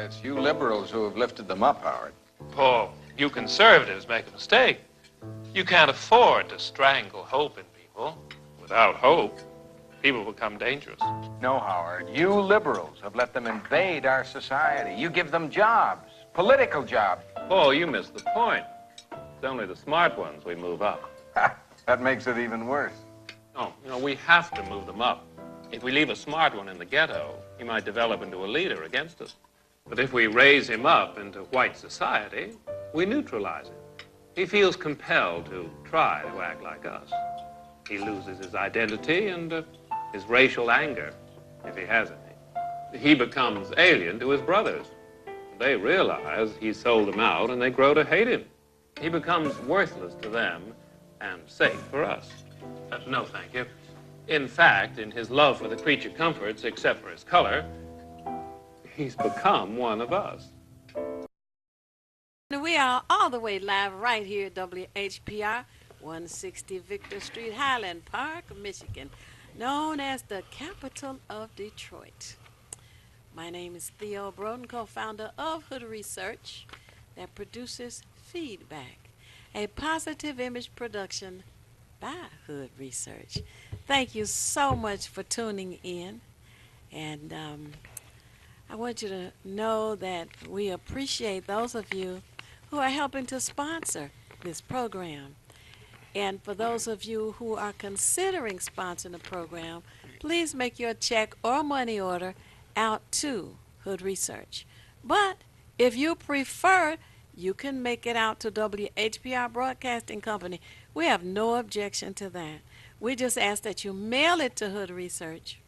It's you liberals who have lifted them up, Howard. Paul, you conservatives make a mistake. You can't afford to strangle hope in people. Without hope, people become dangerous. No, Howard. You liberals have let them invade our society. You give them jobs, political jobs. Paul, you missed the point. It's only the smart ones we move up. That makes it even worse. No, we have to move them up. If we leave a smart one in the ghetto, he might develop into a leader against us. But if we raise him up into white society, we neutralize him. He feels compelled to try to act like us. He loses his identity and his racial anger, if he has any. He becomes alien to his brothers. They realize he sold them out, and they grow to hate him. He becomes worthless to them and safe for us. No, thank you. In fact, in his love for the creature comforts, except for his color, he's become one of us. We are all the way live right here at WHPR, 160 Victor Street, Highland Park, Michigan, known as the capital of Detroit. My name is Theo Broden, co-founder of Hood Research, that produces Feedback, a positive image production by Hood Research. Thank you so much for tuning in, and I want you to know that we appreciate those of you who are helping to sponsor this program. And for those of you who are considering sponsoring the program, please make your check or money order out to Hood Research. But if you prefer, you can make it out to WHPR Broadcasting Company. We have no objection to that. We just ask that you mail it to Hood Research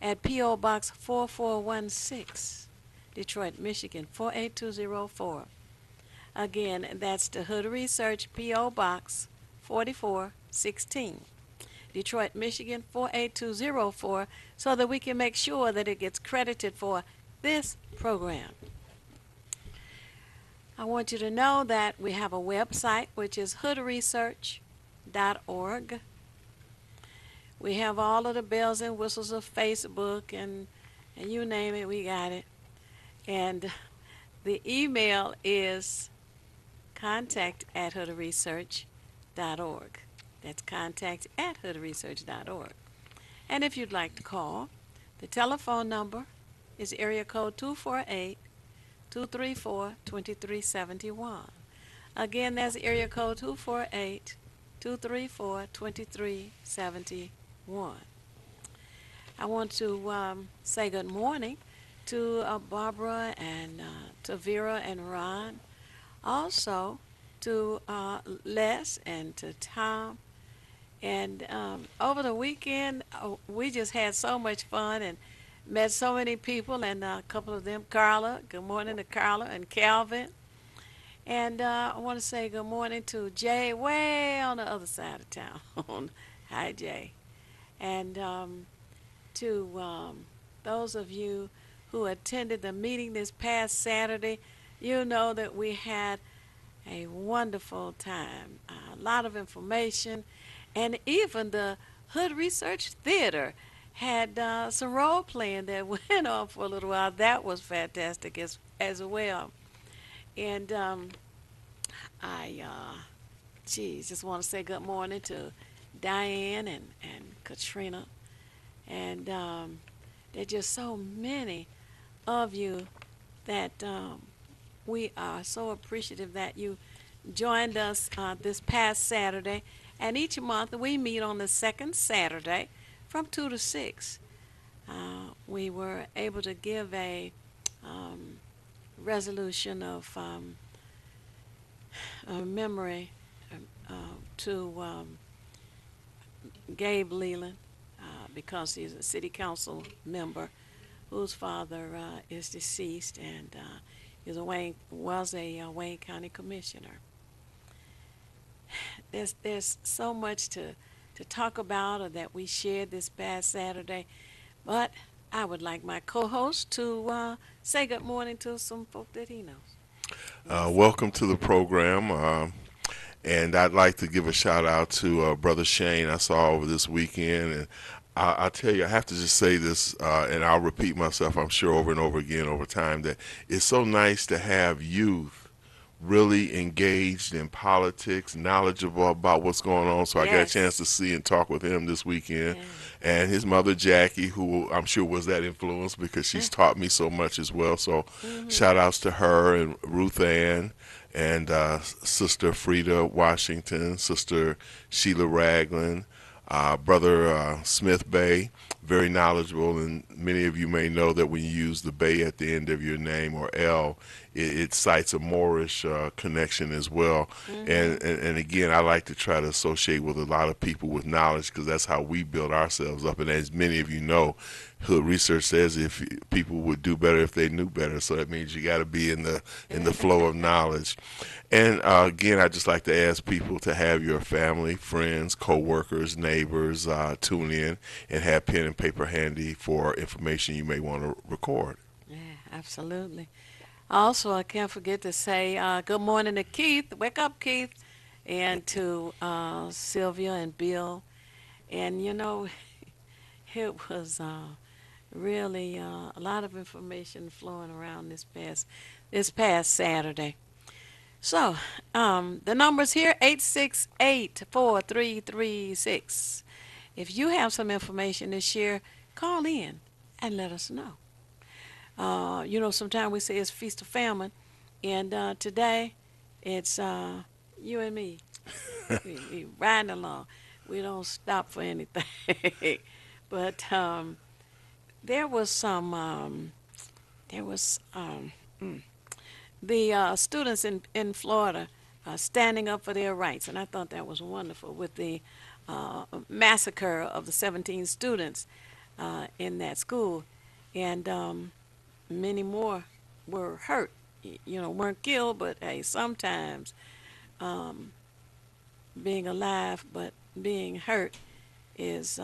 at P.O. Box 4416, Detroit, Michigan, 48204. Again, that's the Hood Research P.O. Box 4416, Detroit, Michigan, 48204, so that we can make sure that it gets credited for this program. I want you to know that we have a website, which is hoodresearch.org. We have all of the bells and whistles of Facebook, and you name it, we got it. And the email is contact@hoodresearch.org. That's contact@hoodresearch.org. And if you'd like to call, the telephone number is area code 248-234-2371. Again, that's area code 248-234-2371. I want to say good morning to Barbara and to Vera and Ron. Also to Les and to Tom. And over the weekend, we just had so much fun and met so many people, and a couple of them, Carla. Good morning to Carla and Calvin. And I want to say good morning to Jay way on the other side of town. Hi, Jay. And to those of you who attended the meeting this past Saturday, you know that we had a wonderful time, a lot of information, and even the Hood Research Theater had some role playing that went on for a little while. That was fantastic as well. And I just want to say good morning to Diane and Katrina. And there are just so many of you that we are so appreciative that you joined us this past Saturday. And each month we meet on the second Saturday from 2 to 6. We were able to give a resolution of memory to Gabe Leland because he's a city council member whose father is deceased, and was a Wayne County Commissioner. There's so much to talk about or that we shared this past Saturday, but I would like my co-host to say good morning to some folk that he knows. Welcome to the program, and I'd like to give a shout out to Brother Shane I saw over this weekend, and I tell you, I have to just say this, and I'll repeat myself, I'm sure, over and over again over time, that it's so nice to have youth really engaged in politics, knowledgeable about what's going on. So I got a chance Yes. to see and talk with him this weekend. Yeah. And his mother, Jackie, who I'm sure was that influence because she's taught me so much as well. So Mm-hmm. shout outs to her and Ruth Ann and Sister Frida Washington, Sister Sheila Ragland, Brother Smith Bay, very knowledgeable, and many of you may know that when you use the Bay at the end of your name or L, it cites a Moorish connection as well. Mm-hmm. And again, I like to try to associate with a lot of people with knowledge because that's how we build ourselves up. And as many of you know, hood research says if people would do better if they knew better. So that means you got to be in the flow of knowledge. And again, I just like to ask people to have your family, friends, co-workers, neighbors tune in and have pen and paper handy for information you may want to record. Yeah, absolutely. Also, I can't forget to say good morning to Keith. Wake up, Keith. And to Sylvia and Bill. And, it was really a lot of information flowing around this past Saturday. So, the number's here, 868-4336. If you have some information to share, call in and let us know. Sometimes we say it's feast of famine, and today it's you and me. We riding along. We don't stop for anything. But there was some, there was the students in Florida standing up for their rights, and I thought that was wonderful with the massacre of the 17 students in that school, and many more were hurt. Weren't killed, but hey, sometimes um, being alive but being hurt is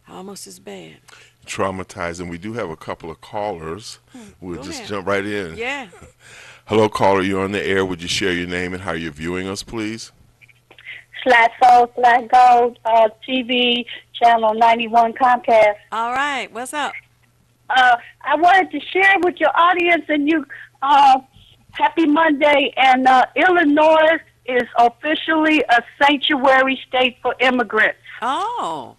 almost as bad. Traumatizing. We do have a couple of callers. We'll Go just ahead. jump right in. Yeah. Hello, caller. You're on the air. Would you share your name and how you're viewing us, please? Flat Soul, Flat Gold, TV, channel 91 Comcast. All right. What's up? I wanted to share with your audience and you, happy Monday, and Illinois is officially a sanctuary state for immigrants. Oh.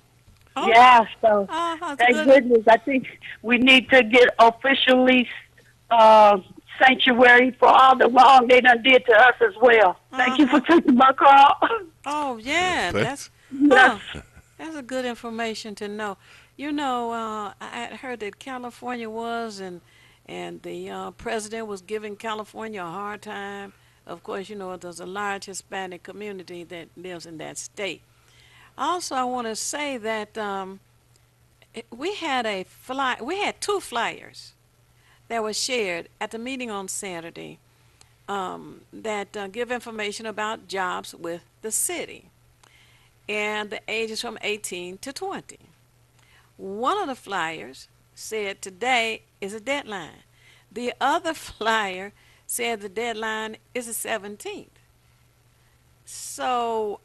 Oh. Yeah, so Oh, that's thank good. goodness. I think we need to get officially sanctuary for all the wrong they done did to us as well. Thank you for taking my call. Oh, yeah. Thanks. Huh, that's a good information to know. I had heard that California and the president was giving California a hard time. Of course, there's a large Hispanic community that lives in that state. Also, I want to say that we had two flyers that were shared at the meeting on Saturday that give information about jobs with the city, and the age is from 18 to 20. One of the flyers said today is a deadline. The other flyer said the deadline is the 17th. So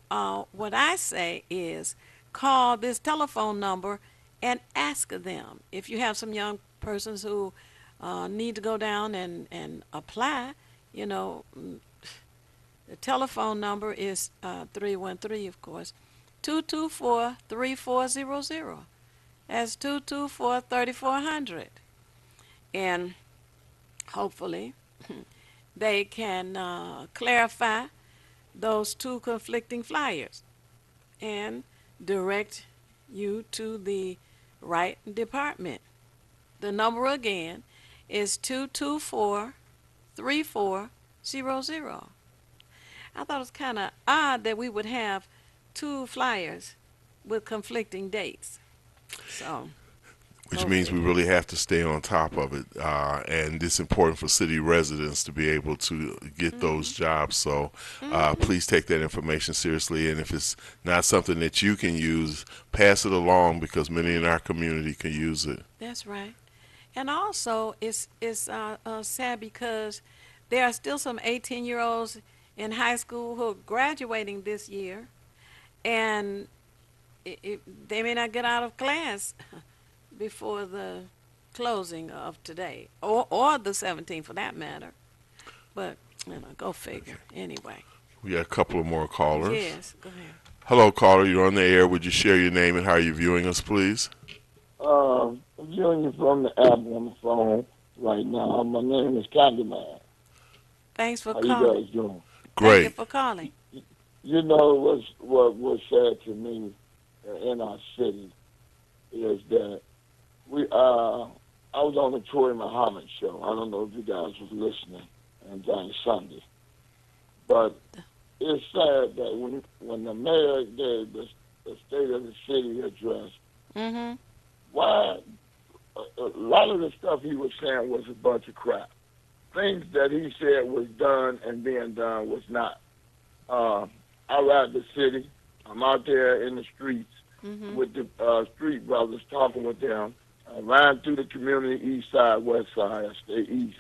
what I say is call this telephone number and ask them. If you have some young persons who need to go down and apply, the telephone number is 313, of course, 224-3400. That's 224-3400. And hopefully they can clarify those two conflicting flyers and direct you to the right department. The number again is 224-3400. I thought it was kind of odd that we would have two flyers with conflicting dates. So, Which means we really have to stay on top of it. And it's important for city residents to be able to get those jobs. So please take that information seriously. And if it's not something that you can use, pass it along because many in our community can use it. that's right. And also, it's sad because there are still some 18-year-olds in high school who are graduating this year, and they may not get out of class before the closing of today, or the 17th for that matter. But, go figure. Anyway. We got a couple of more callers. Yes, go ahead. Hello, caller. You're on the air. Would you share your name and how you're viewing us, please? I'm viewing you from the app on the phone right now. My name is Candyman. Thanks for How calling. you guys doing? Thank you Great. for calling. You know what was said to me in our city is that I was on the Troy Muhammad show. I don't know if you guys was listening on Sunday, but it's sad that when the mayor gave the state of the city address, Mm-hmm. why a lot of the stuff he was saying was a bunch of crap. Things that he said was done and being done was not. I ride the city. I'm out there in the streets with the street brothers, talking with them. I ran through the community, east side, west side. I stay east.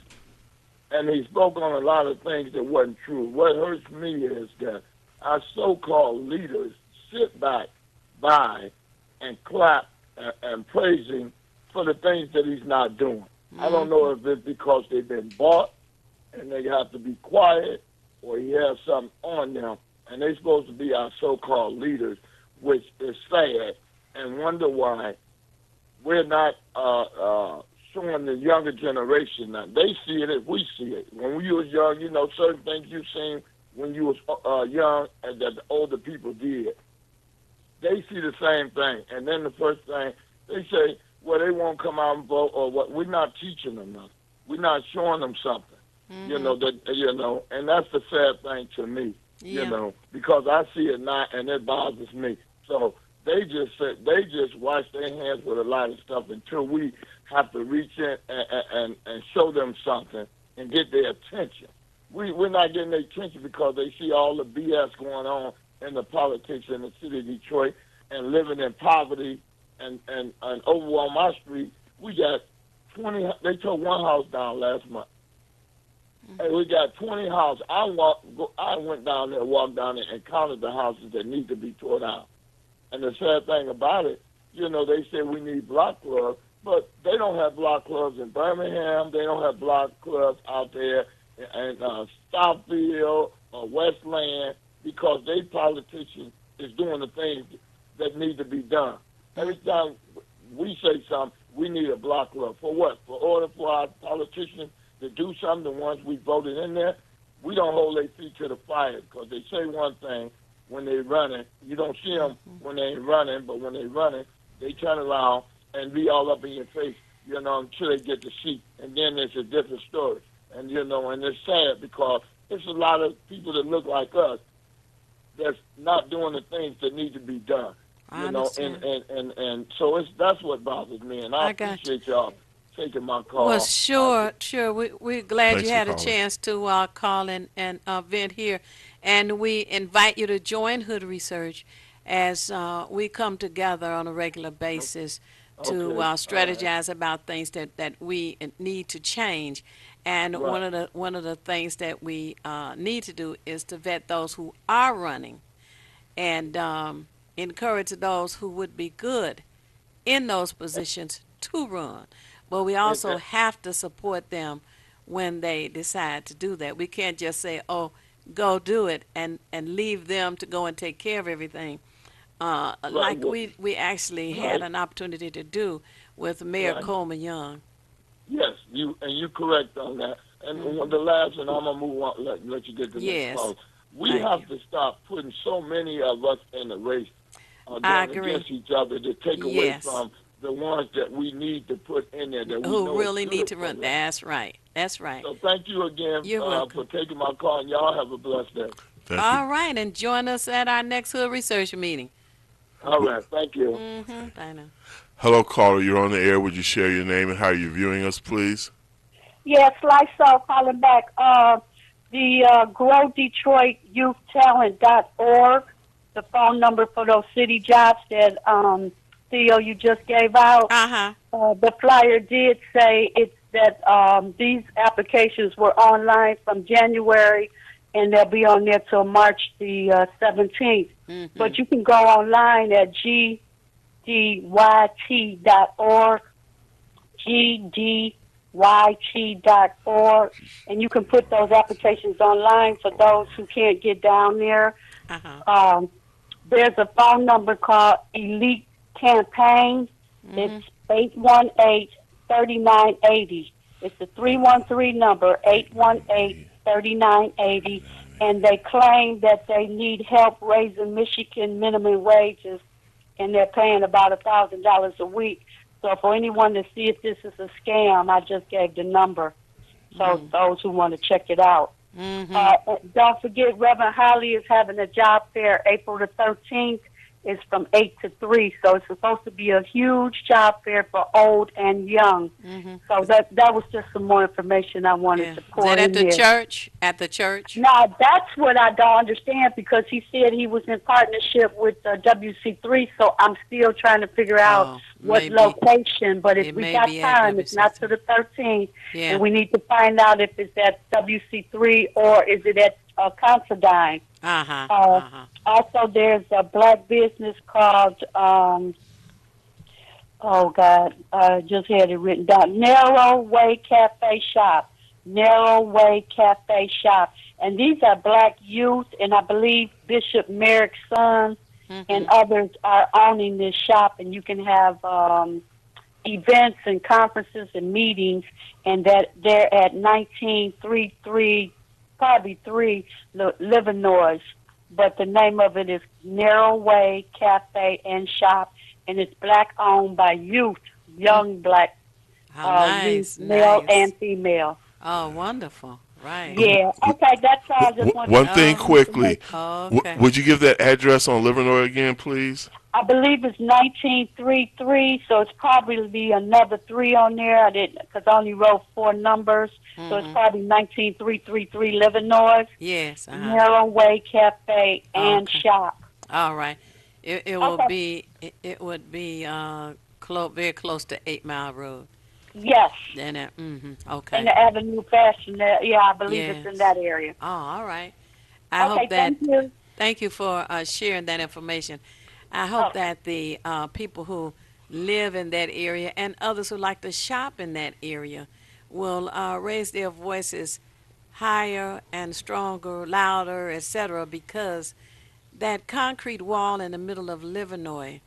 And he spoke on a lot of things that wasn't true. What hurts me is that our so-called leaders sit back by and clap and praise him for the things that he's not doing. I don't know if it's because they've been bought and they have to be quiet, or he has something on them, and they're supposed to be our so-called leaders, which is sad, and wonder why we're not showing the younger generation that they see it as we see it. When we was young, certain things you seen when you was young and that the older people did. They see the same thing, and then the first thing they say, well, they won't come out and vote, or what? We're not teaching them nothing. We're not showing them something. And that's the sad thing to me. Because I see it now, and it bothers me. So they just wash their hands with a lot of stuff until we have to reach in and show them something and get their attention. We're not getting their attention because they see all the BS going on in the politics in the city of Detroit and living in poverty and over on my street, we got 20, they took one house down last month. And we got 20 houses. I went down there, walked down there, and counted the houses that need to be torn down. And the sad thing about it, they say we need block clubs, but they don't have block clubs in Birmingham. They don't have block clubs out there in Southfield or Westland because they politicians is doing the things that need to be done. Every time we say something, we need a block club. For what? For order for our politicians to do something, the ones we voted in there, we don't hold their feet to the fire because they say one thing when they're running. You don't see them when they ain't running, but when they're running, they turn around and be all up in your face, until they get the seat. And then it's a different story. And, and it's sad because it's a lot of people that look like us that's not doing the things that need to be done. And so that's what bothers me. And I appreciate y'all taking my call. Well, sure. We're glad Thanks you had for a calling. chance to call and vent here. And we invite you to join Hood Research as we come together on a regular basis to strategize about things that we need to change. And one of the things that we need to do is to vet those who are running and encourage those who would be good in those positions to run. But we also have to support them when they decide to do that. We can't just say, oh, go do it, and leave them to go and take care of everything. Like we actually had an opportunity to do with Mayor Coleman Young. Yes, you're correct on that. And the last, and I'm going to move on, let you get to the next call. We have to stop putting so many of us in the race against each other to take away from the ones that we need to put in there that we know really need to run. That's right. So thank you again for taking my call, and y'all have a blessed day. All right, and join us at our next Hood Research meeting. All right, thank you. Bye now. Hello, caller. You're on the air. Would you share your name and how you're viewing us, please? Yes, Lysol calling back. The GrowDetroitYouthTalent.org, the phone number for those city jobs that Theo you just gave out. The flyer did say that these applications were online from January and they'll be on there till March the 17th. But you can go online at gdyt.org, gdyt.org, and you can put those applications online for those who can't get down there. There's a phone number called Elite Campaign. It's 818-3980. It's the 313 number, 818-3980, and they claim that they need help raising Michigan minimum wages, and they're paying about $1,000 a week. So for anyone to see if this is a scam, I just gave the number. So those who want to check it out. Don't forget, Reverend Holly is having a job fair April the 13th. It's from 8 to 3, so it's supposed to be a huge job fair for old and young. So that was just some more information I wanted to pour in. Is that at the here. church? At the church? No, that's what I don't understand, because he said he was in partnership with WC3, so I'm still trying to figure out what location. But if we got time, it's not to the 13th, and we need to find out if it's at WC3 or is it at Considine. Also, there's a black business called, just had it written down, Narrow Way Cafe Shop. Narrow Way Cafe Shop. And these are black youth, and I believe Bishop Merrick's son and others are owning this shop, and you can have events and conferences and meetings, and that they're at 1933 probably 3 Livernois, but the name of it is Narrow Way Cafe and Shop, and it's black owned by youth, young black youth, male and female. Oh, wonderful. Right. Yeah. Okay, that's all. I just One thing quickly. Okay. Would you give that address on Livernois again, please? I believe it's 1933, so it's probably another 3 on there. I didn't, because I only wrote 4 numbers, so it's probably 19333 Livernois. Yes. Narrow Way Cafe and Shop. All right. It will be. It would be very close to 8 Mile Road. Yes. Then okay. In the Avenue Fashion, yeah, I believe it's in that area. Oh, all right. I hope that. Thank you. Thank you for sharing that information. I hope that the people who live in that area and others who like to shop in that area will raise their voices higher and stronger, louder, etc., because that concrete wall in the middle of Livernois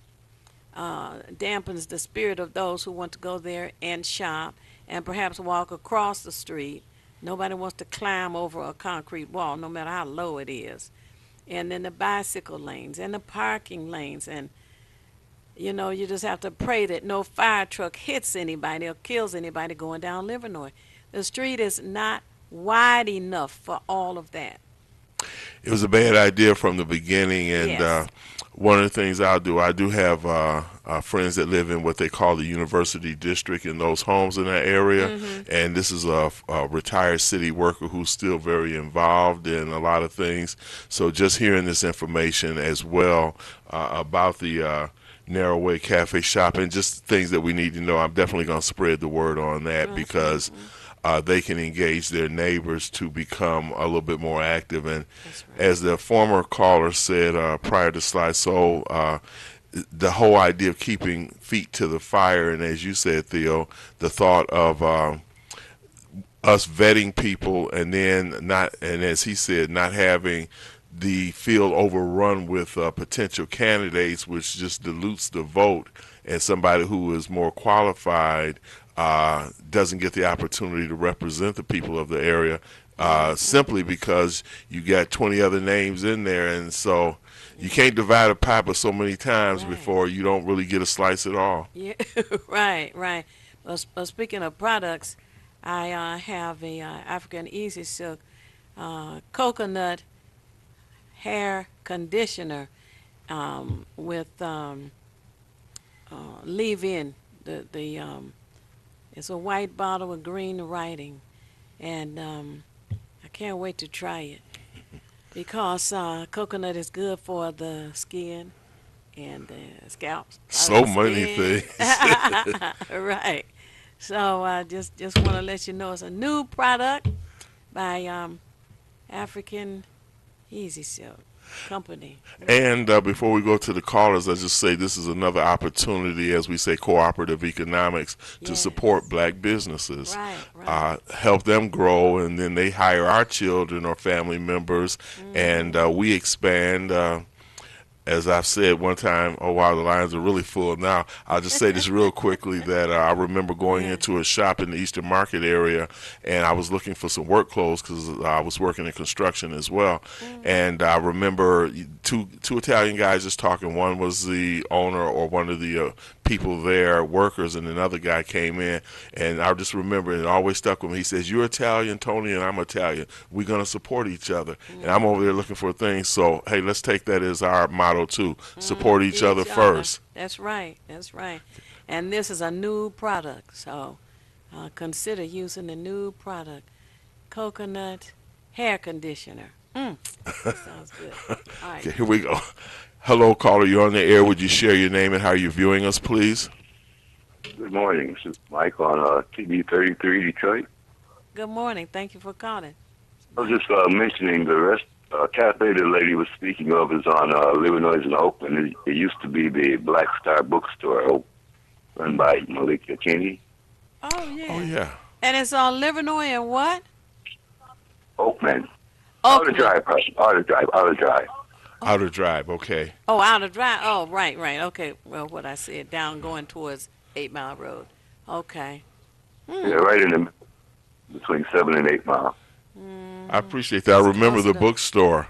dampens the spirit of those who want to go there and shop and perhaps walk across the street. Nobody wants to climb over a concrete wall, no matter how low it is. And then the bicycle lanes and the parking lanes. And, you just have to pray that no fire truck hits anybody or kills anybody going down Livernois. The street is not wide enough for all of that. It was a bad idea from the beginning, and one of the things I do have friends that live in what they call the University District in those homes in that area, and this is a retired city worker who's still very involved in a lot of things. So just hearing this information as well about the Narrow Way Cafe Shop and just things that we need to know, I'm definitely going to spread the word on that because they can engage their neighbors to become a little bit more active. And as the former caller said prior to Slide Soul, the whole idea of keeping feet to the fire, and as you said, Theo, the thought of us vetting people and then not, and as he said, not having the field overrun with potential candidates, which just dilutes the vote, and somebody who is more qualified doesn't get the opportunity to represent the people of the area simply because you got 20 other names in there, and so you can't divide a pie but so many times before you don't really get a slice at all. Yeah, right. Well, speaking of products, I have a African Easy Silk coconut hair conditioner with leave-in. It's a white bottle with green writing, and I can't wait to try it because coconut is good for the skin and the scalps. So many things. Right. So I just want to let you know it's a new product by African Easy Silk Company. And before we go to the callers, I just say this is another opportunity, as we say, cooperative economics, to Yes. support black businesses. Right, right. Help them grow, and then they hire our children or family members, and we expand. As I've said one time, oh wow, the lines are really full now. I'll just say this real quickly that I remember going into a shop in the Eastern Market area, and I was looking for some work clothes because I was working in construction as well. And I remember two Italian guys just talking. One was the owner or one of the people there, workers, and another guy came in, and I just remember it always stuck with me. He says, "You're Italian, Tony, and I'm Italian. We're gonna support each other." And I'm over there looking for things. So hey, let's take that as our motto too. Support each other first. That's right. That's right. And this is a new product, so consider using the new product, coconut hair conditioner. Sounds good. All right. Okay, here we go. Hello, caller. You're on the air. Would you share your name and how you're viewing us, please? Good morning. This is Mike on TV 33 Detroit. Good morning. Thank you for calling. I was just mentioning the cafe the lady was speaking of is on Illinois in Oakland. It used to be the Black Star Bookstore run by Malik Yakini. Oh, yeah. Oh yeah. And it's on Livernois and what? Oakland. Outer Drive. Outer Drive. Okay. Oh, Outer Drive. Oh, right, right. Okay. Well, what I said, down going towards 8 Mile Road. Okay. Yeah, right in the between 7 and 8 Mile. I appreciate that. I remember the bookstore.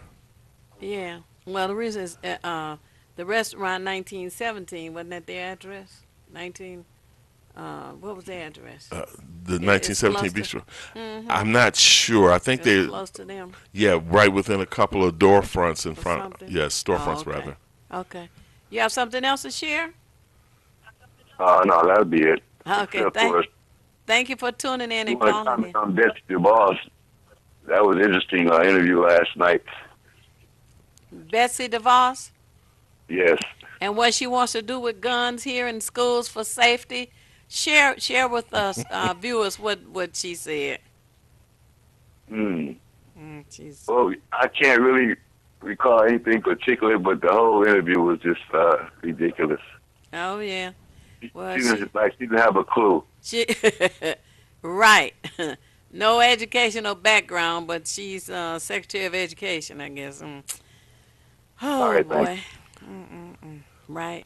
Yeah. Well, the reason is the restaurant 1917, wasn't that their address? What was their address? The 1917 Bistro. Mm-hmm. I'm not sure. I think It's they, close to them. yeah, right within a couple of door fronts in Or front. something? Yes, storefronts Oh, okay. rather. Okay. You have something else to share? No, that'd be it. Okay. Except for Thank you for tuning in and one calling time me. on Betsy DeVos. That was interesting interview last night. Betsy DeVos? Yes. And what she wants to do with guns here in schools for safety. Share with us, viewers, what she said. She's Well, I can't really recall anything particular, but the whole interview was just ridiculous. Oh yeah. Well, She didn't have a clue. she right. No educational background, but she's Secretary of Education, I guess. Oh All right, boy. Right.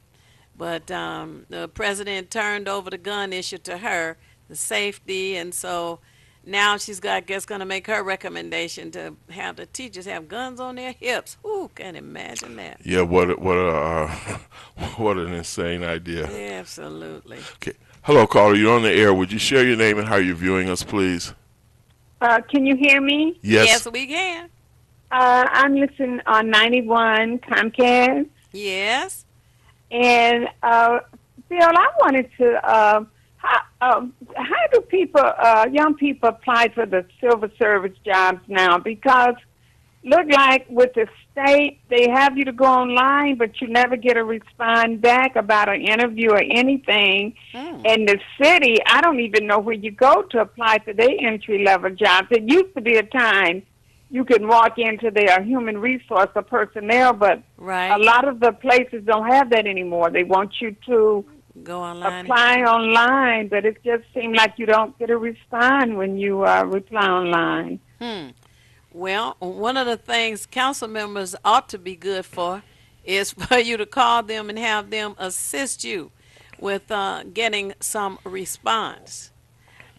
But the president turned over the gun issue to her, the safety, and so now she's got, I guess, going to make her recommendation to have the teachers have guns on their hips. Who can imagine that? Yeah, what what an insane idea. Absolutely. Okay. Hello, caller. You're on the air. Would you share your name and how you're viewing us, please? Can you hear me? Yes. We can. I'm listening on 91 Comcast. Yes. And Bill, I wanted to how do people, young people, apply for the civil service jobs now? Because look like with the state, they have you to go online, but you never get a response back about an interview or anything. And the city, I don't even know where you go to apply for their entry level jobs. It used to be a time you can walk into their human resource or personnel, but Right. a lot of the places don't have that anymore. They want you to Go online. apply online, but it just seems like you don't get a response when you reply online. Well, one of the things council members ought to be good for is for you to call them and have them assist you with getting some response.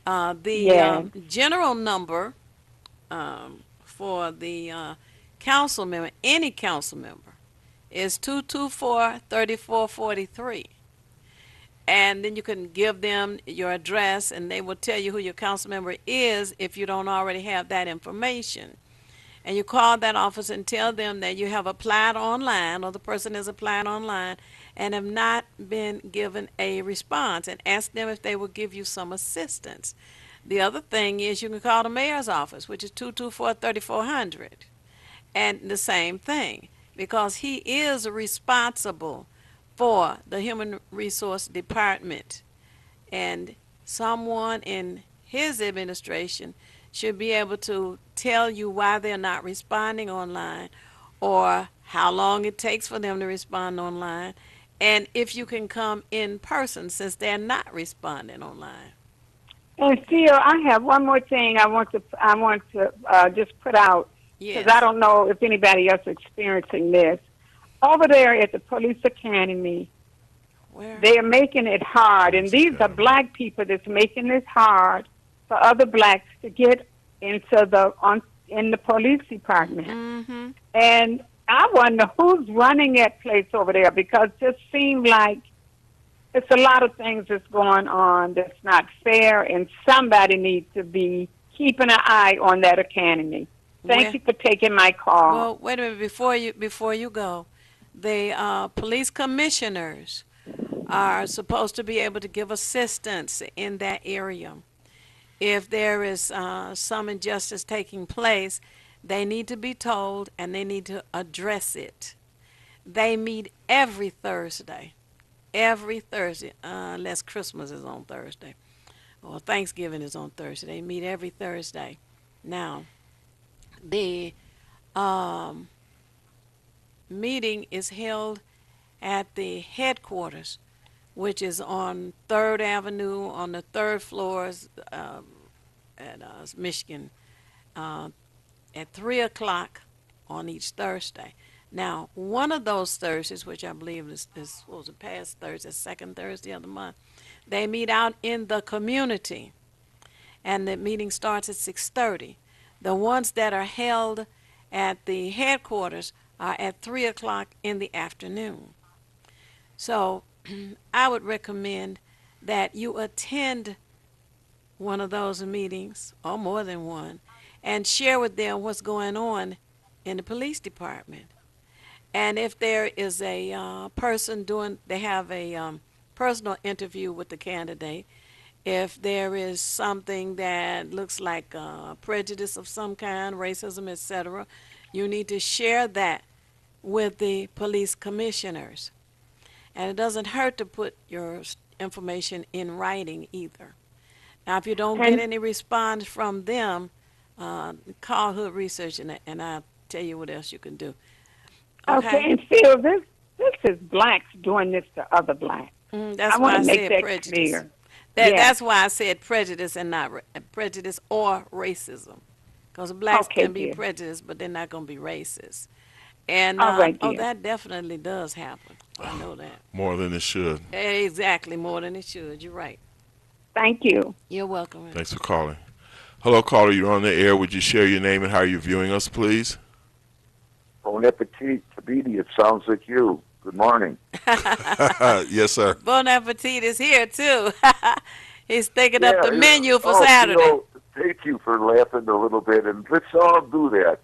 The general number for the council member, any council member, is 224-3443. And then you can give them your address, and they will tell you who your council member is if you don't already have that information. And you call that office and tell them that you have applied online, or the person has applied online, and have not been given a response, and ask them if they will give you some assistance. The other thing is you can call the mayor's office, which is 224-3400, and the same thing, because he is responsible for the Human Resource Department, and someone in his administration should be able to tell you why they're not responding online, or how long it takes for them to respond online, and if you can come in person since they're not responding online. And Theo, I have one more thing I want to just put out, because Yes. I don't know if anybody else is experiencing this. Over there at the police academy, Where? they are making it hard, and these are black people that's making this hard for other blacks to get into in the police department. Mm-hmm. And I wonder who's running that place over there, because it just seems like it's a lot of things that's going on that's not fair, and somebody needs to be keeping an eye on that academy. Thank Well- you for taking my call. Well, wait a minute before you go. The police commissioners are supposed to be able to give assistance in that area. If there is some injustice taking place, they need to be told and they need to address it. They meet every Thursday, unless Christmas is on Thursday or Thanksgiving is on Thursday. They meet every Thursday. Now, the meeting is held at the headquarters, which is on 3rd Avenue on the 3rd floors at Michigan at 3 o'clock on each Thursday. Now, one of those Thursdays, which I believe is what was it, past Thursday, second Thursday of the month, they meet out in the community, and the meeting starts at 6:30. The ones that are held at the headquarters are at 3 o'clock in the afternoon. So I would recommend that you attend one of those meetings, or more than one, and share with them what's going on in the police department. And if there is a person they have a personal interview with the candidate. If there is something that looks like prejudice of some kind, racism, etc., you need to share that with the police commissioners. And it doesn't hurt to put your information in writing either. Now, if you don't get any response from them, call Hood Research, and I'll tell you what else you can do. Okay, and Phil, this is blacks doing this to other blacks. That's I why want I to make said that prejudice. clear. Yes. Yeah. That's why I said prejudice and not prejudice or racism. Because blacks Okay, can be dear. prejudiced, but they're not going to be racist. And All right, oh, dear. that definitely does happen. I know that. More than it should. Exactly, more than it should. You're right. Thank you. You're welcome. Thanks for calling. Hello, caller. You're on the air. Would you share your name and how you're viewing us, please? Bon appetit, Tabidi. It sounds like you. Good morning. Yes, sir. Bon appetit is here, too. He's thinking up the Yeah, menu for oh, Saturday. You know, thank you for laughing a little bit, and let's all do that.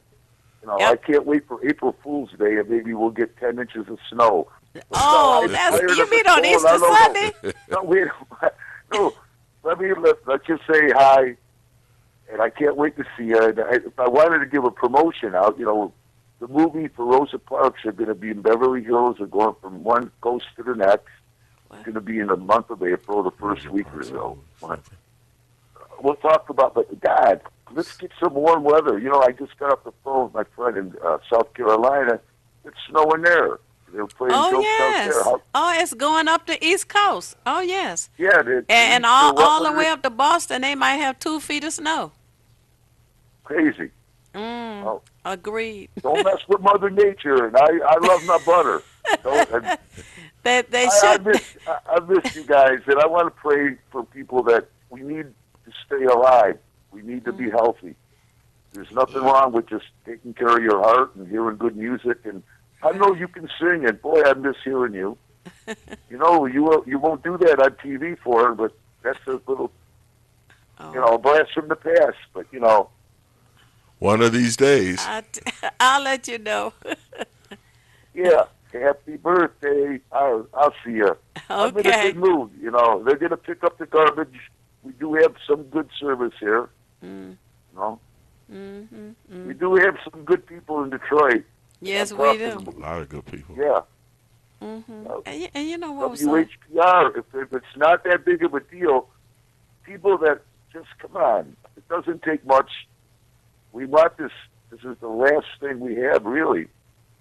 You know, Yep. I can't wait for April Fool's Day, and maybe we'll get 10 inches of snow. Oh, I'm that's tired you of mean it on going. Easter I don't know. Sunday? No, wait. No, let's just say hi, and I can't wait to see you. And if I wanted to give a promotion out, you know, the movie for Rosa Parks are going to be in Beverly Hills. They're going from one coast to the next. It's going to be in the month of April, the first week or so. We'll talk about, but God, let's get some warm weather. You know, I just got off the phone with my friend in South Carolina. It's snowing there. They're playing Oh, jokes yes. out there. Oh, it's going up the East Coast. Oh, yes. Yeah, And all the way up to Boston, they might have 2 feet of snow. Crazy. Oh. Agreed. Don't mess with Mother Nature, and I love my butter. And They I should. miss you guys, and I want to pray for people that we need to stay alive. We need to be healthy. There's nothing wrong with just taking care of your heart and hearing good music. And I know you can sing, and boy, I miss hearing you. You know, you won't do that on TV for her, but that's a little, blast from the past. But you know, one of these days. I'll let you know. yeah. Happy birthday! I'll see you. I'm in a Okay. good mood. You know, they're gonna pick up the garbage. We do have some good service here. You know, we do have some good people in Detroit. Yes, I'm we talking- do. A lot of good people. Yeah. And you know what was WHPR. If it's not that big of a deal, people that just come on. doesn't take much. We want this. This is the last thing we have, really,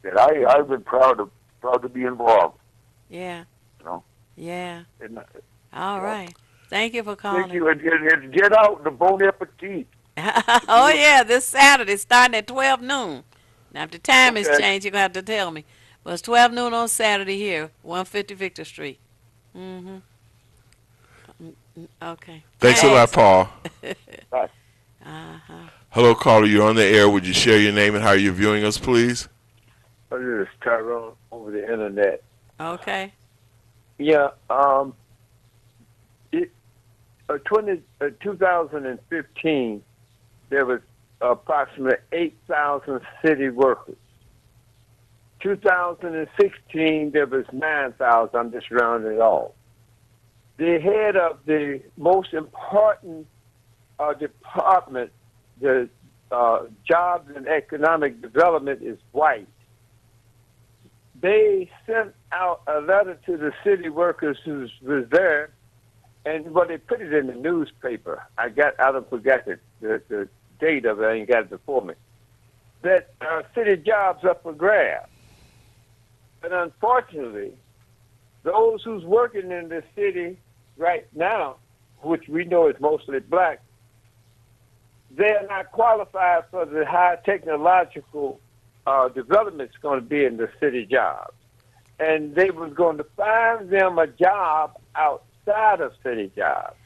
that I've been proud to be involved. Yeah. You know. Yeah. And, All right. Thank you for calling. thank you, and get out the bon appetit. Oh, yeah, this Saturday starting at 12 noon. Now, if the time is Okay. changed, you're going to have to tell me. But it's 12 noon on Saturday here, 150 Victor Street. Mm-hmm. Okay. Thanks a lot, Paul. Bye. Uh-huh. Hello, caller. You're on the air. Would you share your name and how you're viewing us, please? This is Tyrone over the internet. Okay. Yeah, 2015, there was approximately 8,000 city workers. 2016, there was 9,000. I'm just rounding it off. The head of the most important department, the Jobs and Economic Development, is white. They sent out a letter to the city workers who was there, and they put it in the newspaper. I don't forget the date of it. I ain't got it before me. That city jobs up for grabs. But unfortunately, those who's working in the city right now, which we know is mostly black, they're not qualified for the high technological development's going to be in the city jobs. And they was going to find them a job outside of city jobs.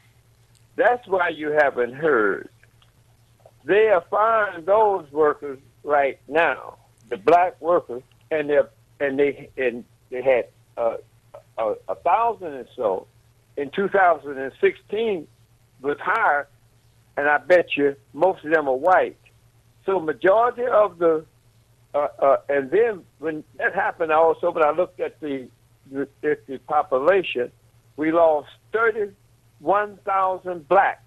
That's why you haven't heard. They are firing those workers right now, the black workers, and they had 1,000 or so in 2016 was hired, and I bet you most of them are white. So majority of the and then when that happened also, when I looked at the population, we lost 31,000 blacks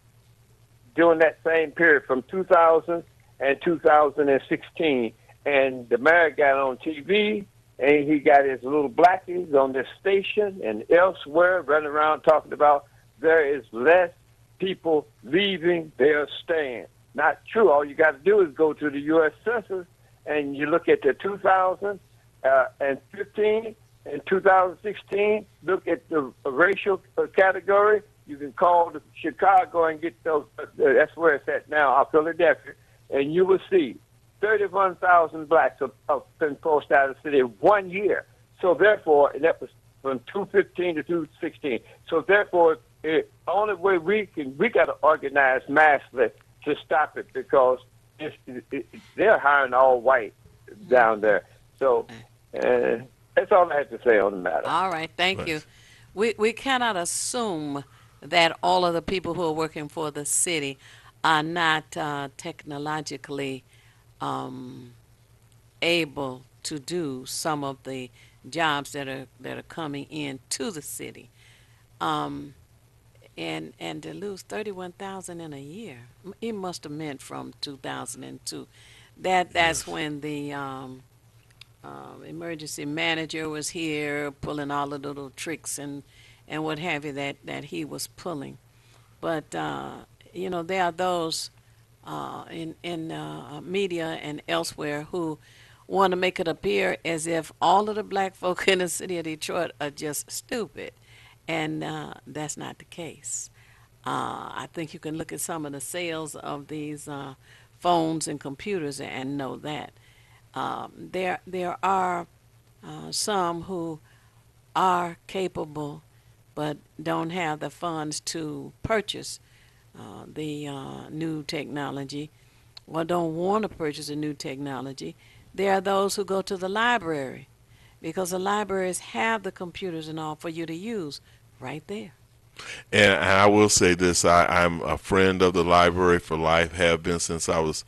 during that same period from 2000 and 2016. And the mayor got on TV, and he got his little blackies on this station and elsewhere running around talking about there is less people leaving, they're staying. Not true. All you got to do is go to the U.S. Census, and you look at the 2015 and 2016, look at the racial category. You can call Chicago and get those. That's where it's at now, Philadelphia, and you will see 31,000 blacks have been forced out of the city in 1 year. So therefore, and that was from 2015 to 2016. So therefore, the only way we got to organize massively to stop it, because they're hiring all white down there. So that's all I have to say on the matter. All right, thank you. We cannot assume that all of the people who are working for the city are not technologically able to do some of the jobs that are coming into the city. And to lose 31,000 in a year, it must have meant from 2002. That's when the emergency manager was here pulling all the little tricks and what have you that he was pulling. But there are those in media and elsewhere who want to make it appear as if all of the black folk in the city of Detroit are just stupid. And that's not the case. I think you can look at some of the sales of these phones and computers and know that. There are some who are capable but don't have the funds to purchase the new technology, or don't want to purchase a new technology. There are those who go to the library, because the libraries have the computers and all for you to use right there. And I will say this, I'm a friend of the Library for Life, have been since I was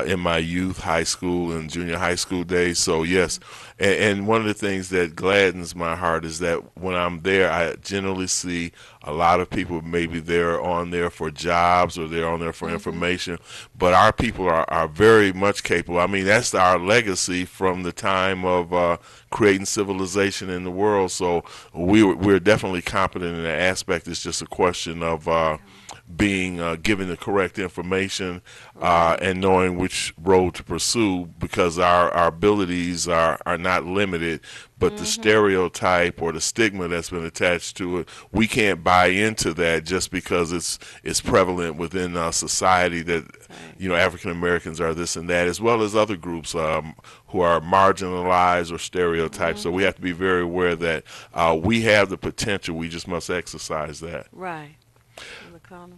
in my youth, high school and junior high school days. So yes, and one of the things that gladdens my heart is that when I'm there, I generally see a lot of people, maybe they're on there for jobs or they're on there for information, but our people are very much capable. I mean, that's our legacy from the time of creating civilization in the world. So we're definitely competent in that aspect. It's just a question of being given the correct information and knowing which road to pursue, because our abilities are not limited, but the stereotype or the stigma that's been attached to it, we can't buy into that just because it's prevalent within society that African Americans are this and that, as well as other groups who are marginalized or stereotyped. So we have to be very aware that we have the potential. We just must exercise that. Right.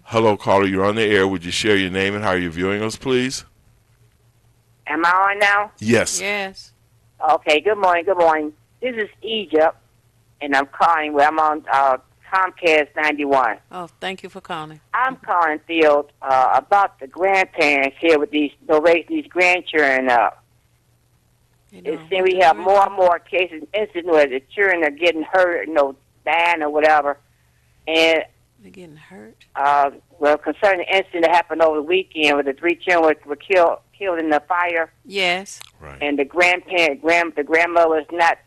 Hello, caller. You're on the air. Would you share your name and how you're viewing us, please? Am I on now? Yes. Yes. Okay, good morning, good morning. This is Egypt, and I'm calling where I'm on Comcast 91. Oh, thank you for calling. I'm calling, Field, about the grandparents here with these, raising these grandchildren up. It seems we have more and more cases, incidents where the children are getting hurt, dying or whatever. And they're getting hurt? Concerning the incident that happened over the weekend where the 3 children were killed in the fire. Yes. Right. And the the grandmother was not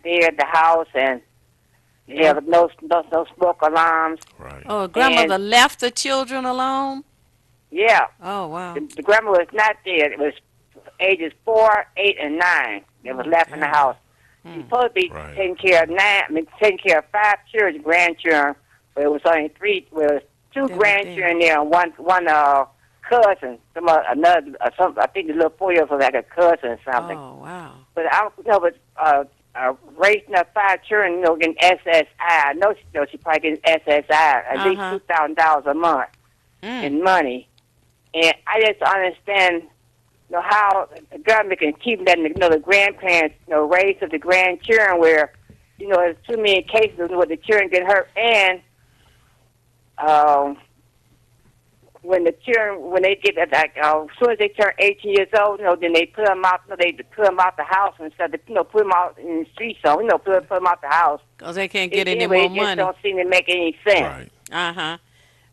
there at the house, and they have no smoke alarms. Right. Oh, grandmother left the children alone? Yeah. Oh, wow. The grandmother was not there. It was ages 4, 8, and 9 that was left in the house. She's supposed to be taking care of 5 children, grandchildren, but it was only 3. Well, it was 2 grandchildren there, and one cousin. I think the little 4-year-old was like a cousin or something. Oh, wow. But raising up 5 children, getting SSI. I know she probably getting SSI at least $2,000 a month in money. And I just understand, how the government can keep letting the grandparents, raise up the grandchildren where, there's too many cases where the children get hurt, and when they get as soon as they turn 18 years old, then they put them out. They put them out the house instead of put them out in the streets. So put them out the house because they can't get any more money. It just don't seem to make any sense. Right.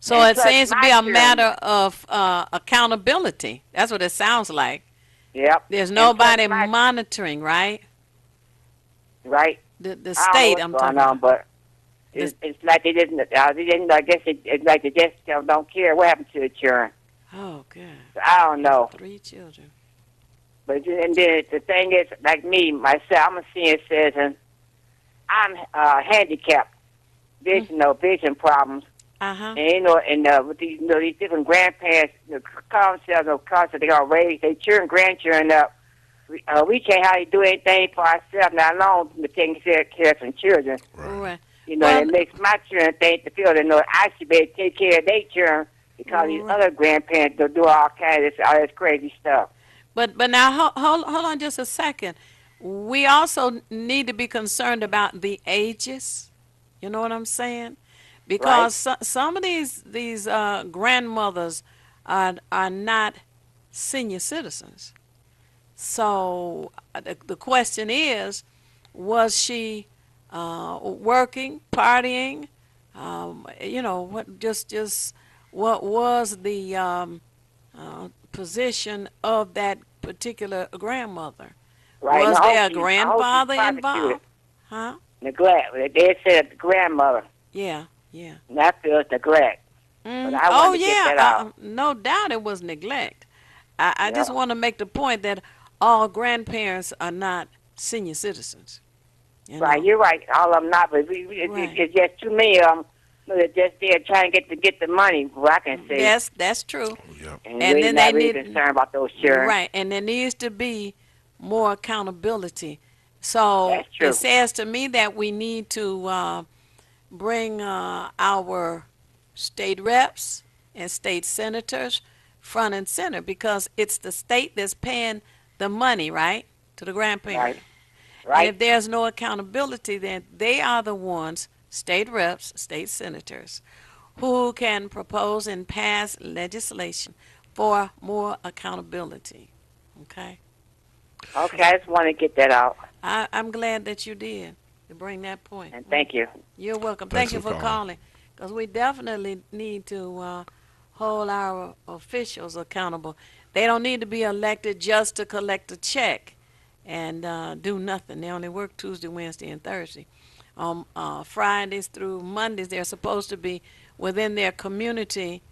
So it seems to be a matter of accountability. That's what it sounds like. Yep. There's nobody monitoring, right? Right. The state, I'm talking about. But it's like they didn't. I guess it's like they just don't care what happened to the children. Oh, God. So I don't know. 3 children. But and then the thing is, like me myself, I'm a senior citizen. I'm handicapped, vision problems. And with these different grandparents, concepts, they gonna raise their children, grandchildren up. We can't hardly do anything for ourselves, not alone to taking care of some children. Right. It makes my children think to feel that I should be able to take care of their children because these other grandparents do all kinds of all this crazy stuff. But now hold on just a second. We also need to be concerned about the ages. You know what I'm saying? Because some of these grandmothers are not senior citizens. So the question is, was she working, partying? What was the position of that particular grandmother? Right. Was there a grandfather involved? Huh? Neglect. They said the grandmother. Yeah. And I feel it's neglect. But I want to get that out. No doubt it was neglect. I just want to make the point that all grandparents are not senior citizens. Right, you're right. All of them not, but it's just too many of them that are just there trying to get the money, what I can say. Yes, that's true. Yep. And then they need concerned about those children. Right, and there needs to be more accountability. So it says to me that we need to bring our state reps and state senators front and center, because it's the state that's paying the money, right, to the grandparents. Right. And if there's no accountability, then they are the ones, state reps, state senators, who can propose and pass legislation for more accountability. Okay? Okay, I just want to get that out. I'm glad that you did, to bring that point. And thank you. You're welcome. Thanks Thank you for calling, because we definitely need to hold our officials accountable. They don't need to be elected just to collect a check and do nothing. They only work Tuesday, Wednesday, and Thursday. Fridays through Mondays, they're supposed to be within their community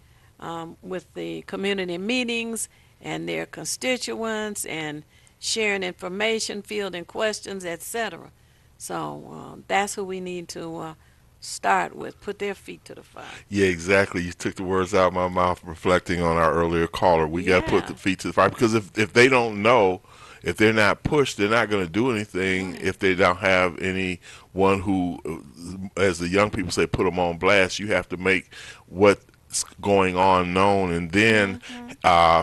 with the community meetings and their constituents and sharing information, fielding questions, etc. So that's who we need to start with, put their feet to the fire. Yeah, exactly. You took the words out of my mouth reflecting on our earlier caller. We got to put the feet to the fire because if they don't know, if they're not pushed, they're not going to do anything if they don't have anyone who, as the young people say, put them on blast. You have to make what's going on known and then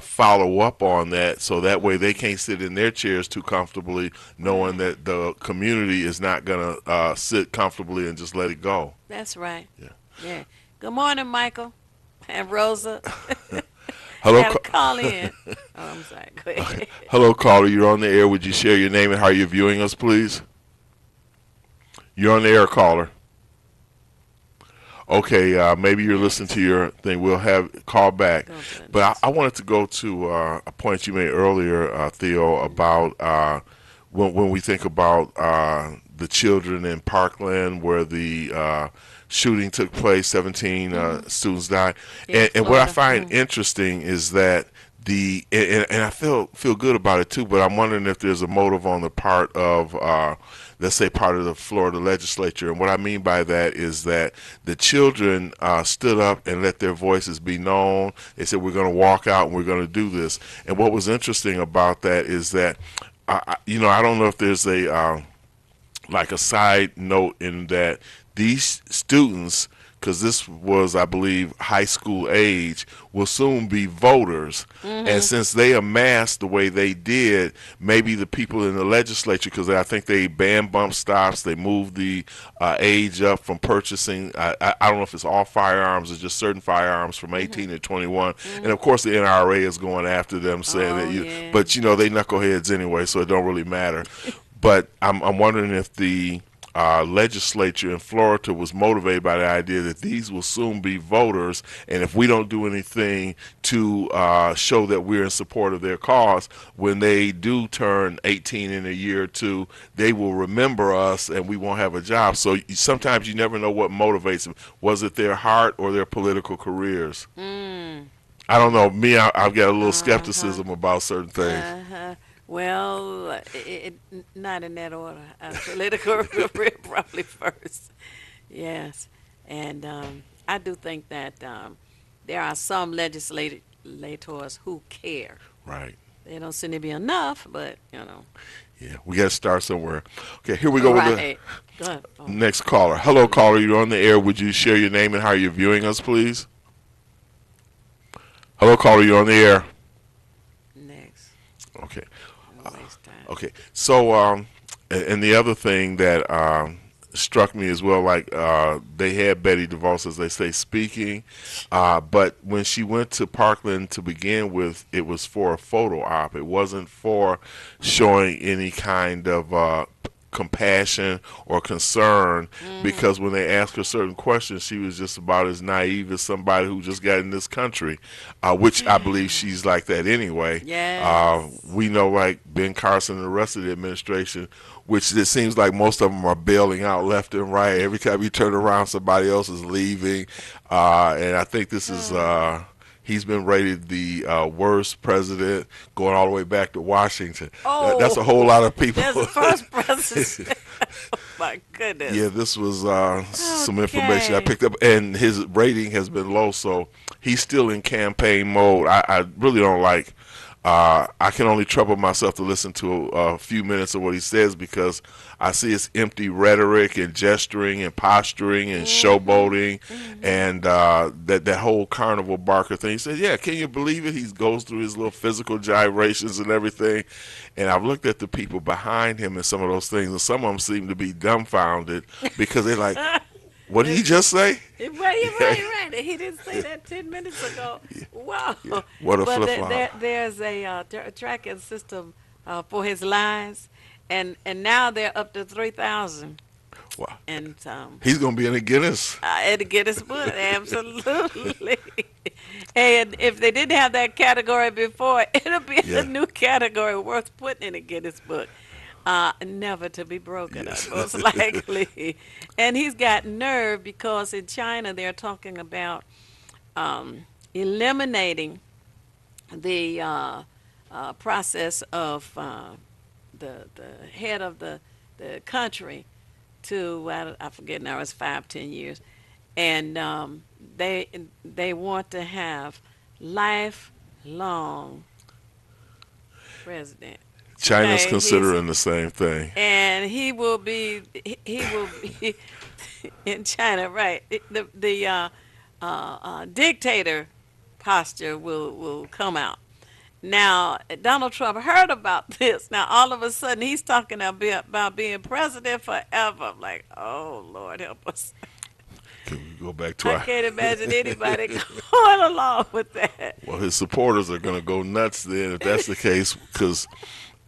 follow up on that so that way they can't sit in their chairs too comfortably knowing that the community is not going to sit comfortably and just let it go. That's right. Yeah. Good morning, Michael and Rosa. Hello, call in. Oh, I'm sorry. Go ahead. Hello, caller. You're on the air. Would you share your name and how you're viewing us, please? You're on the air, caller. Okay, maybe you're listening to your thing. We'll have call back. But I wanted to go to a point you made earlier, Theo, about when we think about the children in Parkland where the shooting took place, 17 students died. And what I find interesting is that and I feel good about it too, but I'm wondering if there's a motive on the part of let's say part of the Florida legislature. And what I mean by that is that the children stood up and let their voices be known. They said, we're going to walk out and we're going to do this. And what was interesting about that is that, I don't know if there's a side note in that these students, because this was, I believe, high school age, will soon be voters. And since they amassed the way they did, maybe the people in the legislature, because I think they banned bump stops, they moved the age up from purchasing, I don't know if it's all firearms or just certain firearms from 18 to 21. And of course the NRA is going after them, saying that but they knuckleheads anyway, so it don't really matter. But I'm wondering if the legislature in Florida was motivated by the idea that these will soon be voters, and if we don't do anything to show that we're in support of their cause, when they do turn 18 in a year or two, they will remember us and we won't have a job. So sometimes you never know what motivates them. Was it their heart or their political careers? I don't know. Me, I've got a little skepticism about certain things. Well, not in that order. Political career probably first. Yes. And I do think that there are some legislators who care. Right. They don't seem to be enough, but, Yeah, we got to start somewhere. Okay, here we go with the Go ahead. next caller. Hello, caller. You're on the air. Would you share your name and how you're viewing us, please? Hello, caller. You're on the air. Next. Okay. Okay, so and the other thing that struck me as well, like they had Betty DeVos, as they say, speaking, but when she went to Parkland to begin with, it was for a photo op. It wasn't for showing any kind of compassion or concern, because when they asked her certain questions, she was just about as naive as somebody who just got in this country, which I believe she's like that anyway. We know, like Ben Carson and the rest of the administration, which it seems like most of them are bailing out left and right. Every time you turn around, somebody else is leaving, and I think this is he's been rated the worst president, going all the way back to Washington. That's a whole lot of people. There's the first president. Oh, my goodness. Yeah, this was some information I picked up, and his rating has been low, so he's still in campaign mode. I really don't like I can only trouble myself to listen to a few minutes of what he says, because I see his empty rhetoric and gesturing and posturing and showboating and that whole carnival barker thing. He said, yeah, can you believe it? He goes through his little physical gyrations and everything. And I've looked at the people behind him and some of those things, and some of them seem to be dumbfounded because they're like, what did he just say? Right. He didn't say that 10 minutes ago. Wow. Yeah. What a flip-flop. There's a tracking system for his lies, and now they're up to 3,000. Wow. And he's going to be in the Guinness. In the Guinness book, absolutely. And if they didn't have that category before, it'll be a new category worth putting in the Guinness book. Never to be broken, Yes. most likely. And he's got nerve because in China they're talking about eliminating the process of the head of the country to I forget now, it's 5-10 years, and they want to have lifelong president. China's Okay, considering the same thing. and he will be in China, right? The dictator posture will come out. Now, Donald Trump heard about this. Now, all of a sudden, he's talking about being president forever. I'm like, oh, Lord, help us. Can we go back to I can't imagine anybody going along with that. Well, his supporters are going to go nuts then if that's the case, because,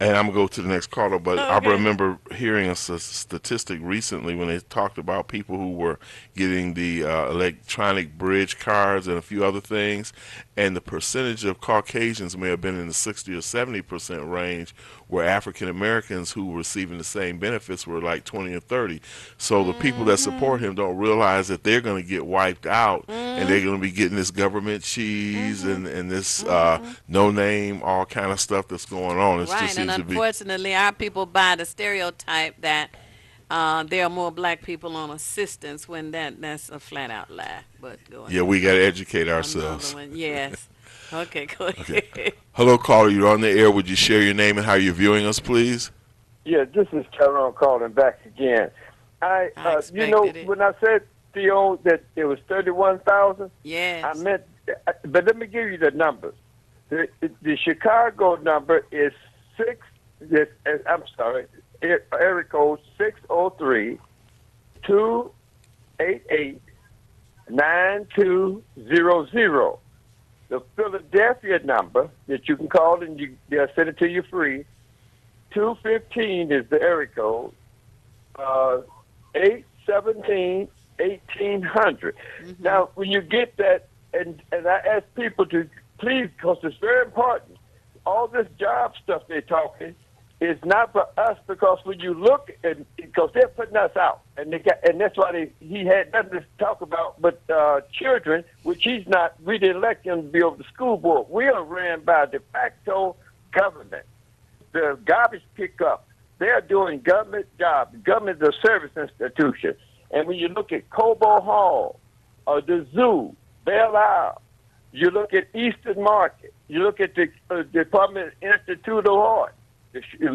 and I'm going to go to the next caller, but I remember hearing a statistic recently when they talked about people who were getting the electronic bridge cards and a few other things, and the percentage of Caucasians may have been in the 60 or 70% range, where African Americans who were receiving the same benefits were like 20 or 30. So the people that support him don't realize that they're going to get wiped out, and they're going to be getting this government cheese and this no name, all kind of stuff that's going on. It Right, just and seems to be. unfortunately, our people buy the stereotype that there are more black people on assistance when that's a flat out lie. But go ahead. Yeah, we got to educate ourselves. Another one, yes. Okay, go ahead. Okay. Hello, caller. You're on the air. Would you share your name and how you're viewing us, please? Yeah, this is Tyrone calling back again. I You know, expected it. when I said, Theo, that it was 31,000, Yes. I meant, but let me give you the numbers. The Chicago number is area code 603-288-9200. The Philadelphia number that you can call and they'll send it to you free. 215 is the area code. 817-1800. Now, when you get that, and I ask people to please, because it's very important. All this job stuff they're talking is not for us, because when you look at, because they're putting us out, and that's why he had nothing to talk about but children, which he's not. We didn't elect him to be over the school board. We are ran by de facto government. The garbage pickup, they're doing government jobs. Government is a service institution. And when you look at Cobo Hall, or the zoo, Belle Isle, you look at Eastern Market, you look at the Department Institute of Art, that's the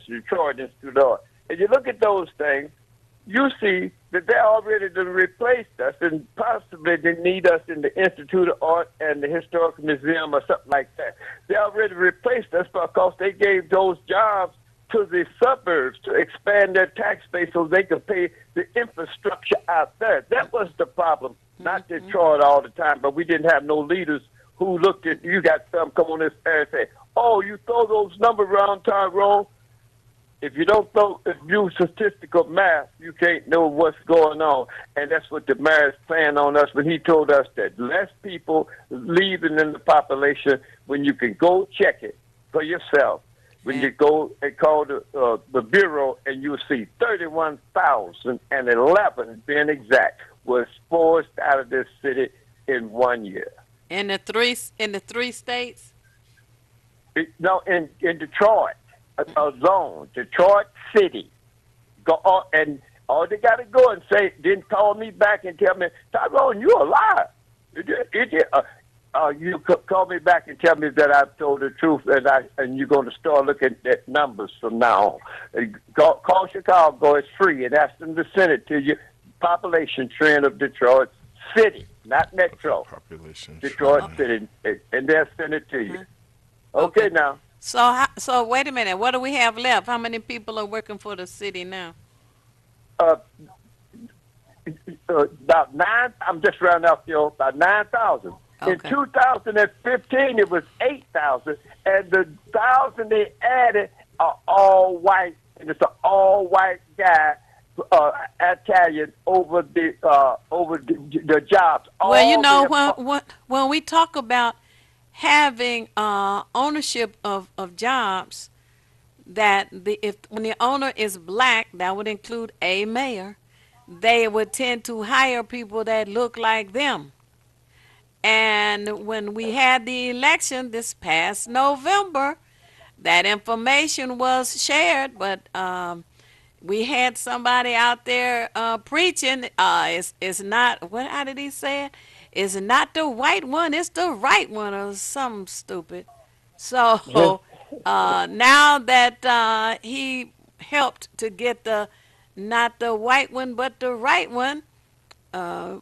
Detroit Institute of Art, and you look at those things, you see that they already done replaced us, and possibly they need us in the Institute of Art and the Historical Museum or something like that. They already replaced us because they gave those jobs to the suburbs to expand their tax base so they could pay the infrastructure out there. That was the problem. Not Detroit all the time, but we didn't have no leaders who looked at, you got some come on this air and say, oh, you throw those numbers around, Tyrone. If you don't do statistical math, you can't know what's going on. And that's what the mayor's playing on us when he told us that less people leaving in the population when you can go check it for yourself. When you go and call the Bureau and you'll see 31,011, being exact, was forced out of this city in 1 year. In the three states? No, in Detroit alone, Detroit City. And all they got to go and say, then call me back and tell me, Tyrone, you're a liar. You could call me back and tell me that I've told the truth, and you're going to start looking at numbers from now on. Call Chicago, it's free, and ask them to send it to you. Population trend of Detroit City, not Metro. Population Detroit City, and they'll send it to you. Okay, now. So wait a minute. What do we have left? How many people are working for the city now? About 9. I'm just rounding off, about 9,000. Okay. In 2015, it was 8,000, and the 1,000 they added are all white, and it's an all-white guy, Italian, over the jobs. Well, you know, when we talk about having ownership of jobs, that when the owner is black, that would include a mayor, they would tend to hire people that look like them. And when we had the election this past November, that information was shared, but we had somebody out there preaching. It's not, what? How did he say it? It's not the white one, it's the right one, or something stupid. So now that he helped to get not the white one, but the right one,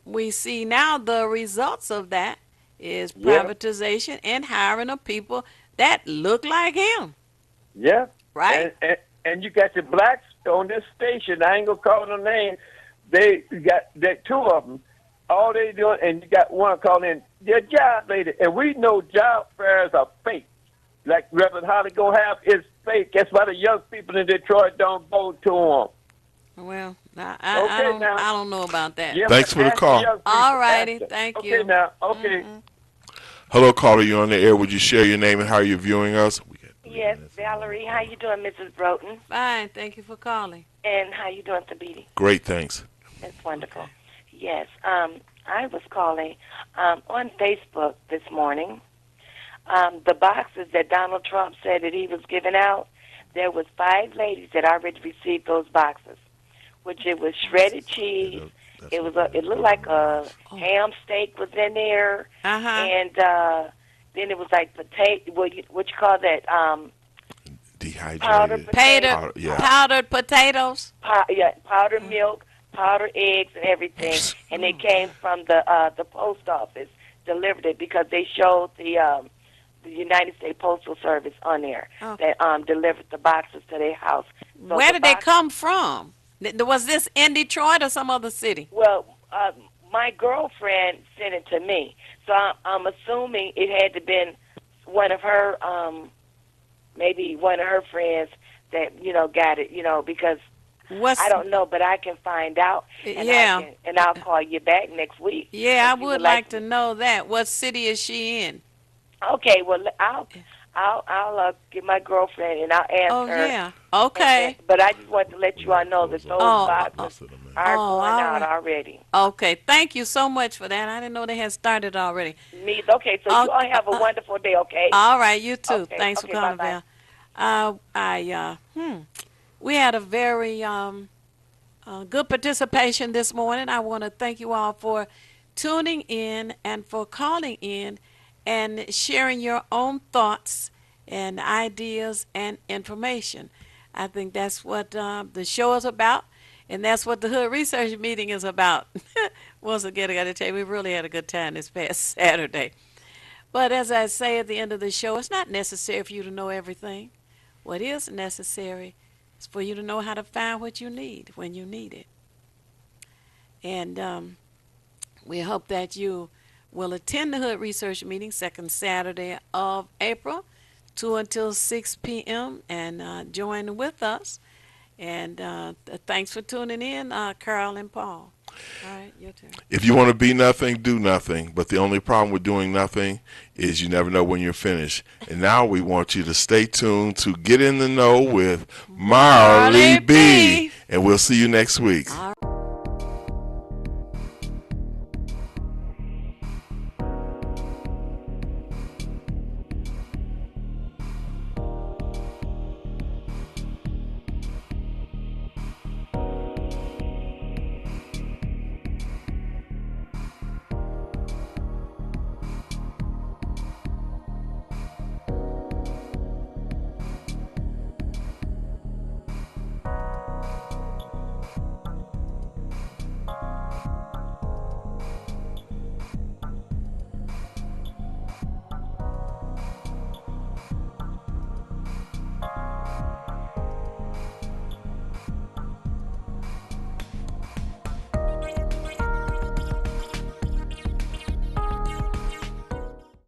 we see now the results of that is privatization and hiring of people that look like him. Yeah. Right. And you got the blacks on this station. I ain't gonna call no name. They got two of them. All they doing, and you got one calling their job lady. And we know job fairs are fake. Like Reverend Holly gonna have is fake. That's why the young people in Detroit don't vote to them. Well, I don't know about that. Yeah, thanks for the call. All righty, thank you. Okay, now, okay. Mm-hmm. Hello, caller. You're on the air. Would you share your name and how you're viewing us? Yes, Valerie. How you doing, Mrs. Broughton? Fine, thank you for calling. And how you doing, Thabiti? Great, thanks. That's wonderful. Yes, I was calling on Facebook this morning. The boxes that Donald Trump said that he was giving out, there was 5 ladies that already received those boxes, which it was shredded cheese. It looked like a ham steak was in there, and then it was like potato. What you call that? Dehydrated. Powdered potatoes. Powdered milk, powdered eggs, and everything. And it came from the post office. Delivered it because they showed the United States Postal Service on there that delivered the boxes to their house. So where did they come from? Was this in Detroit or some other city? Well, my girlfriend sent it to me, so I'm assuming it had to been one of her, maybe one of her friends that got it, because I don't know, but I can find out. And I'll call you back next week. Yeah, I would like to know that. What city is she in? Okay, well, I'll get my girlfriend and I'll ask her. Oh, yeah. Okay. But I just want to let you all know that those boxes are going out already. Okay. Thank you so much for that. I didn't know they had started already. Okay, so you all have a wonderful day, okay? All right, you too. Okay, Thanks for calling, Val. We had a very good participation this morning. I want to thank you all for tuning in and for calling in and sharing your own thoughts and ideas and information. I think that's what the show is about, and that's what the Hood Research Meeting is about. Once again, I got to tell you, we really had a good time this past Saturday. But as I say at the end of the show, it's not necessary for you to know everything. What is necessary is for you to know how to find what you need when you need it. And we hope that you will attend the Hood Research Meeting, second Saturday of April, 2 until 6 p.m., and join with us. And thanks for tuning in, Carl and Paul. All right, your turn. If you want to be nothing, do nothing. But the only problem with doing nothing is you never know when you're finished. And now we want you to stay tuned to Get in the Know with Marley B. And we'll see you next week. All